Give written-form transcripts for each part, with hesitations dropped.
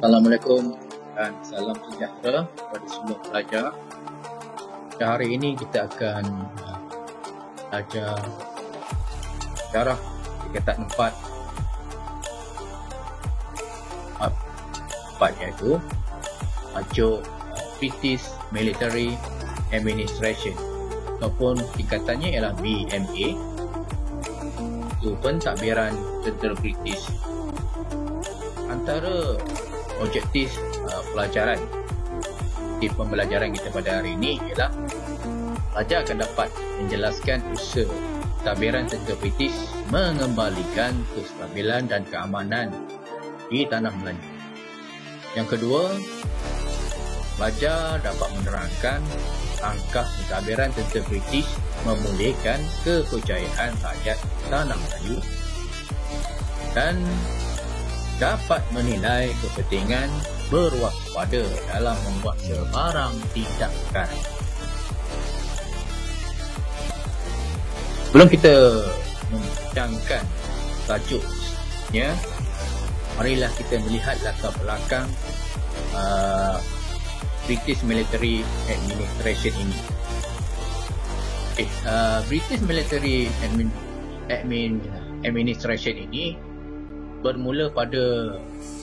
Assalamualaikum dan salam sejahtera kepada semua pelajar. Hari ini kita akan belajar sejarah tingkatan 4 iaitu tajuk British Military Administration ataupun tingkatannya ialah BMA, itu pentadbiran tentera British. Antara objektif pelajaran di pembelajaran kita pada hari ini ialah pelajar akan dapat menjelaskan usaha pentadbiran tentera British mengembalikan kestabilan dan keamanan di tanah Melayu. Yang kedua, pelajar dapat menerangkan langkah pentadbiran tentera British memulihkan kepercayaan rakyat tanah Melayu dan dapat menilai kepentingan berwaspada dalam membuat sebarang tindakan. Sebelum kita membincangkan tajuknya, marilah kita melihat latar belakang British Military Administration ini. British Military Administration ini bermula pada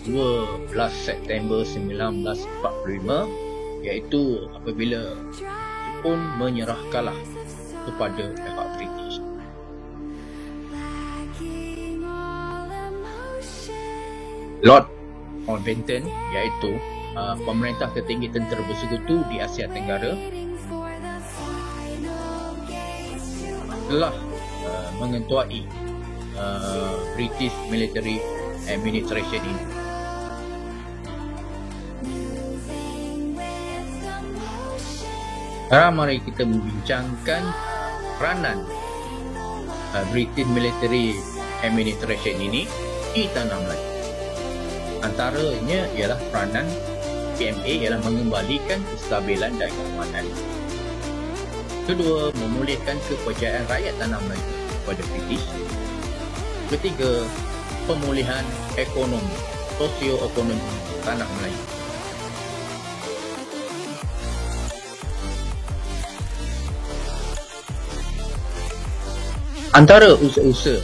12 September 1945, iaitu apabila Jepun menyerah kalah kepada pihak British. Lord Mountbatten, iaitu pemerintah tertinggi tentera bersekutu di Asia Tenggara, telah mengetuai British Military Administration ini. Sekarang mari kita membincangkan peranan British Military Administration ini di tanah Melayu. Antaranya ialah peranan BMA ialah mengembalikan kestabilan dan keamanan. Kedua, memulihkan kepercayaan rakyat tanah Melayu kepada British. Ketiga, pemulihan ekonomi, sosio-ekonomi tanah Melayu. Antara usaha-usaha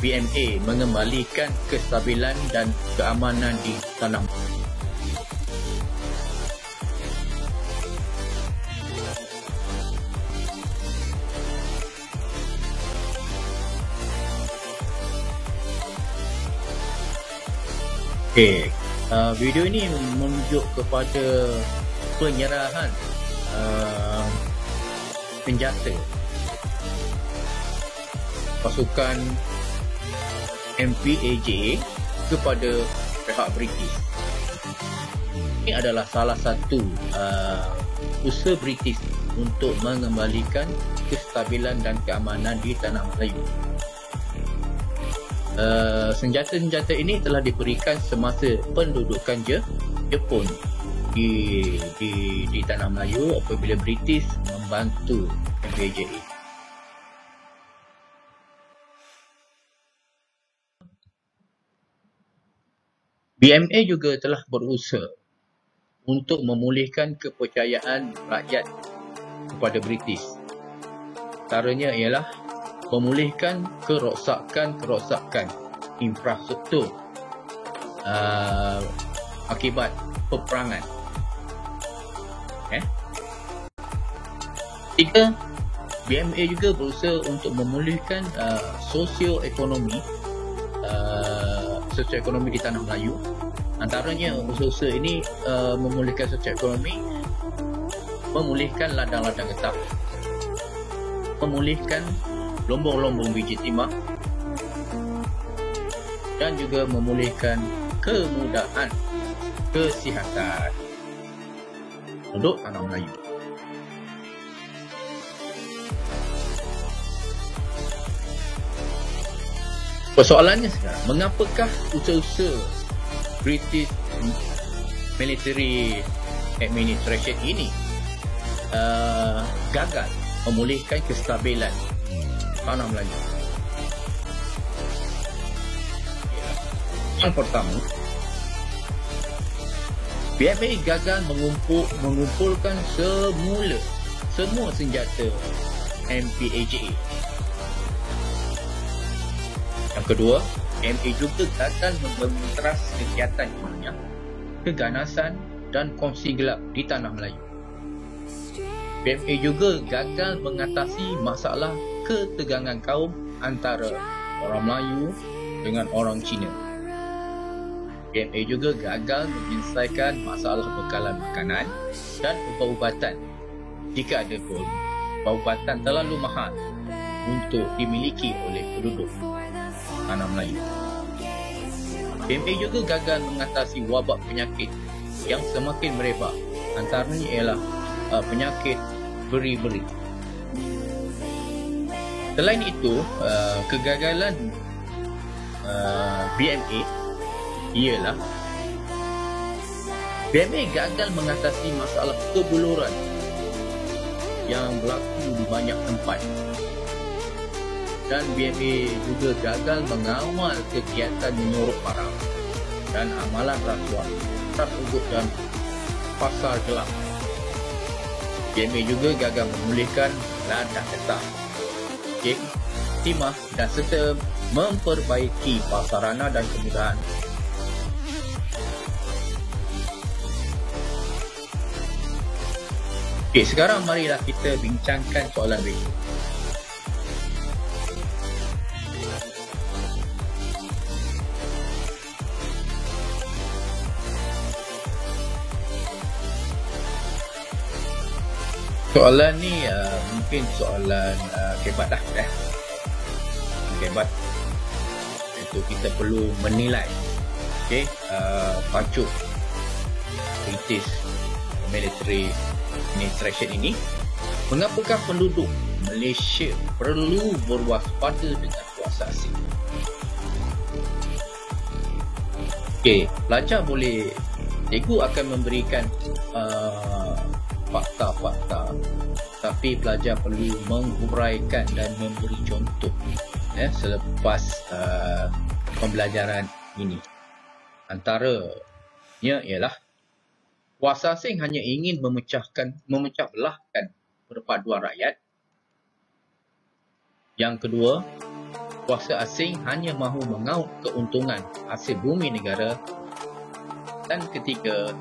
BMA mengembalikan kestabilan dan keamanan di tanah Melayu. Video ini menunjuk kepada penyerahan senjata pasukan MPAJ kepada pihak British. Ini adalah salah satu usaha British untuk mengembalikan kestabilan dan keamanan di tanah Melayu. Senjata-senjata ini telah diberikan semasa pendudukan Jepun di tanah Melayu apabila British membantu MPAJ. BMA juga telah berusaha untuk memulihkan kepercayaan rakyat kepada British. Antaranya ialah memulihkan kerosakan infrastruktur akibat peperangan. Tiga, BMA juga berusaha untuk memulihkan sosioekonomi di tanah Melayu. Antaranya usaha-usaha ini memulihkan sosioekonomi, memulihkan ladang-ladang getah, memulihkan lombong-lombong biji timah, dan juga memulihkan kemudahan kesihatan penduduk tanah Melayu. Persoalannya sekarang, mengapakah usaha-usaha British Military Administration ini gagal memulihkan kestabilan tanah Melayu? Yang pertama, BMA gagal mengumpulkan semua senjata MPAJA. Yang kedua, BMA juga gagal mementeras kegiatan ilmiah, keganasan dan kongsi gelap di tanah Melayu. BMA juga gagal mengatasi masalah ketegangan kaum antara orang Melayu dengan orang Cina. BMA juga gagal menyelesaikan masalah bekalan makanan dan ubat-ubatan jika ada pun ubat-ubatan terlalu mahal untuk dimiliki oleh penduduk tanah Melayu. BMA juga gagal mengatasi wabak penyakit yang semakin merebak, antaranya ialah penyakit beri-beri. Selain itu, kegagalan BMA ialah BMA gagal mengatasi masalah kebuluran yang berlaku di banyak tempat, dan BMA juga gagal mengawal kegiatan menyuruh barang dan amalan rasuah, rasuah dan pasar gelap. BMA juga gagal memulihkan ladang getah, timah dan serta memperbaiki prasarana dan kemudahan. Okey, sekarang marilah kita bincangkan soalan berikut. Soalan ni mungkin soalan kebat lah. Kebat. Itu kita perlu menilai. Okey, pacu British Military Administration ini, mengapakah penduduk Malaysia perlu berwaspada dengan kuasa asing? Okey, pelajar boleh, cikgu akan memberikan fakta-fakta, tapi pelajar perlu menghuraikan dan memberi contoh selepas pembelajaran ini. Antaranya ialah kuasa asing hanya ingin memecah belahkan perpaduan rakyat. Yang kedua, kuasa asing hanya mahu mengaut keuntungan hasil bumi negara. Dan ketiga,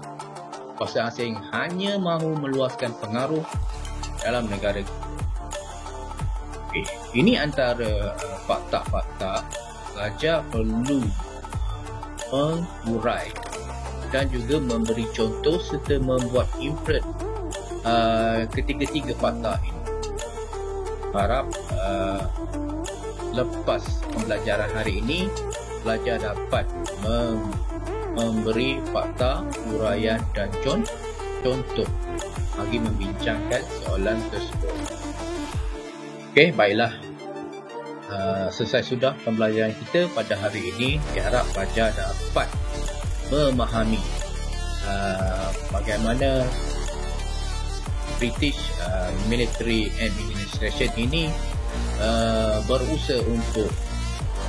kuasa asing hanya mahu meluaskan pengaruh dalam negara. Okay. Ini antara fakta-fakta pelajar perlu mengurai dan juga memberi contoh serta membuat imprint ketiga-tiga fakta ini. Harap lepas pembelajaran hari ini, pelajar dapat memberi fakta, uraian dan contoh bagi membincangkan soalan tersebut. Okey, baiklah. Selesai sudah pembelajaran kita pada hari ini. Diharap pelajar dapat memahami bagaimana British Military Administration ini berusaha untuk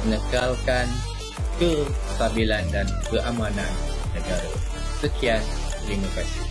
mengekalkan kestabilan dan keamanan negara. Sekian, terima kasih.